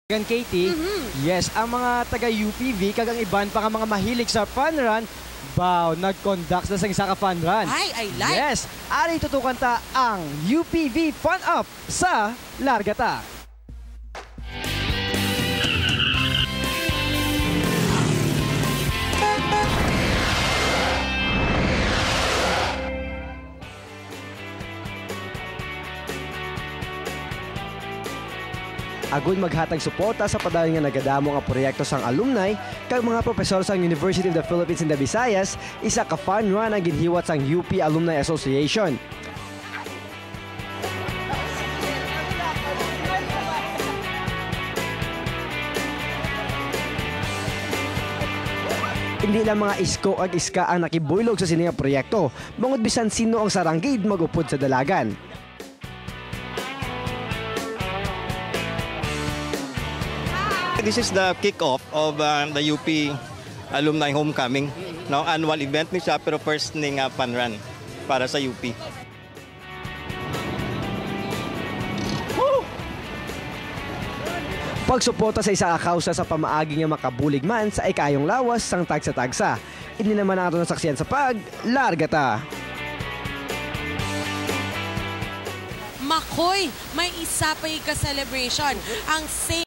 Gan Katie, yes, ang mga taga-UPV, kagang iban pa nga mga mahilig sa fun run, nag-conduct na sa isa ka fun run. Ay, I like. Yes, ari tutukan ta ang UPV Fun Up sa Largata. Agud maghatag suporta sa padayon nga nagadamo nga proyekto sang alumni kag mga profesor sang University of the Philippines in the Visayas, isa ka fun run ang ginhiwat sang UP Alumni Association. Hindi lang mga isko ag iska ang nakibuylog sa sining proyekto, bangod bisan sino ang saranggid magupod sa dalagan. This is the kick-off of the UP Alumni Homecoming. No, annual event ni siya pero first ning fun run para sa UP. Pagsuporta sa isa ka kausa sa pamaagi nga makabulig man sa ikayong lawas sang tagsa-tagsa. Hindi naman ang ato nasaksiyan sa Largata. Makoy, may isa pa ka celebration. Ang same